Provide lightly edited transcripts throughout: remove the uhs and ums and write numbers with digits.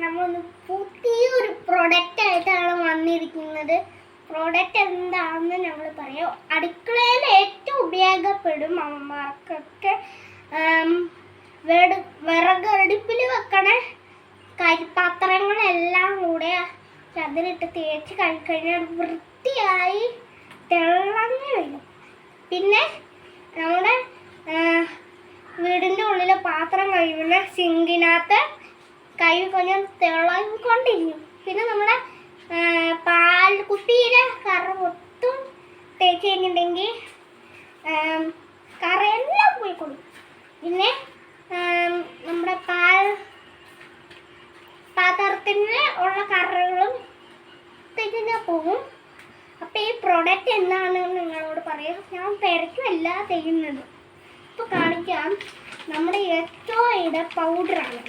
നമ്മളൊന്ന് പുതിയൊരു പ്രൊഡക്റ്റ് ആയിട്ടാണ് വന്നിരിക്കുന്നത്. പ്രൊഡക്റ്റ് എന്താണെന്ന് നമ്മൾ പറയാം. അടുക്കളയിൽ ഏറ്റവും ഉപയോഗപ്പെടും അമ്മമാർക്കൊക്കെ. വിറകടുപ്പിൽ വെക്കണ കരിപ്പാത്രങ്ങളെല്ലാം കൂടെ അതിലിട്ട് തേച്ച് കഴിക്കഴിഞ്ഞാൽ വൃത്തിയായി തിളങ്ങി വരും. പിന്നെ നമ്മുടെ വീടിൻ്റെ ഉള്ളിലെ പാത്രം കഴുകുന്ന സിങ്കിനകത്ത് കഴിഞ്ഞാൽ തിളങ്ങിക്കൊണ്ടിരിക്കും. പിന്നെ നമ്മുടെ പാൽ കുപ്പിയിലെ കറ മൊത്തം തേച്ച് കഴിഞ്ഞിട്ടുണ്ടെങ്കിൽ കറയെല്ലാം പോയിക്കൊള്ളും. പിന്നെ നമ്മുടെ പാത്രത്തിന് ഉള്ള കറകളും തേച്ച് പോകും. അപ്പം ഈ പ്രൊഡക്റ്റ് എന്താണെന്ന് നിങ്ങളോട് പറയാം. ഞാൻ പെരയ്ക്കുമല്ല ചെയ്യുന്നത്. ഇപ്പോൾ കാണിക്കാം. നമ്മുടെ എക്സോയുടെ പൗഡറാണ്.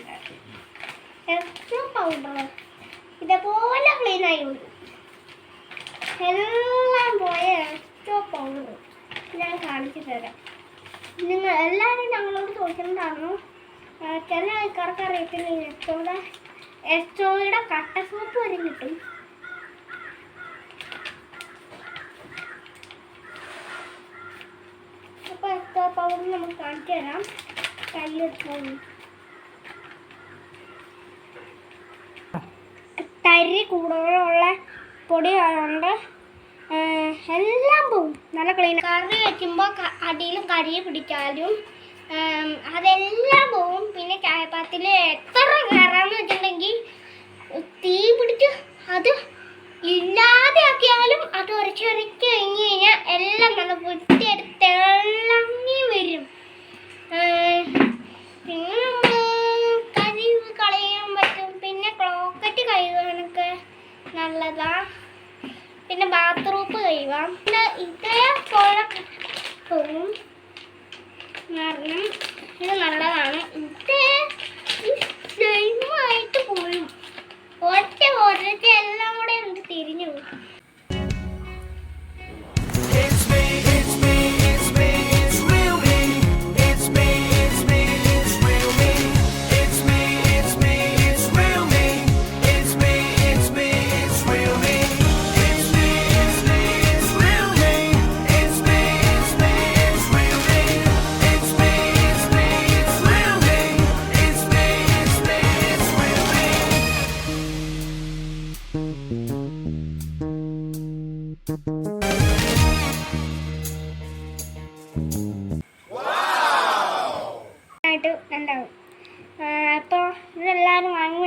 എക്സോ പൗഡർ ഇതേപോലെ ക്ലീനായി വരും. എല്ലാം പോയ എക്സോ പൗഡർ ഞാൻ കാണിച്ചു തരാം. നിങ്ങൾ എല്ലാവരും ഞങ്ങളോട് ചോദിച്ചിട്ടുണ്ടായിരുന്നു. ചില ആൾക്കാർക്ക് അറിയത്തില്ല എക്സോയുടെ കട്ട സോപ്പ് വരെ കിട്ടും. അപ്പോൾ എക്സോ പൗഡർ നമുക്ക് കാണിച്ചു തരാം. കയ്യെടുത്ത് തരി കൂടുതലുള്ള പൊടി കൊണ്ട് എല്ലാം പോവും. നല്ല ക്ലീൻ. കറി വയ്ക്കുമ്പോൾ അടിയിലും കരി പിടിച്ചാലും അതെല്ലാം പോവും. പിന്നെ ചായപ്പാത്തിൽ എത്ര കയറാന്ന് വെച്ചിട്ടുണ്ടെങ്കിൽ തീ പിടിച്ച് അത് ഇല്ലാതെ ആക്കിയാലും അത് ഉരച്ചൊരച്ച് കഴിഞ്ഞ് കഴിഞ്ഞാൽ എല്ലാം നല്ല വൃത്തിയെടുത്ത് തിളങ്ങി വരും. പിന്നെ കരി കളയാൻ പറ്റും. പിന്നെ ക്ലോക്കറ്റ് കഴുകാനൊക്കെ നല്ലതാ. പിന്നെ ബാത്റൂം കഴുകാം. പിന്നെ ഇതേപോലെ പോവും. കാരണം ഇത് നല്ലതാണ്. സെയിമായിട്ട് പോയും ഒറ്റ എല്ലാം കൂടെ നമുക്ക് തിരിഞ്ഞു പോകും. ഉണ്ടാവും. അപ്പോൾ ഇതെല്ലാവരും വാങ്ങി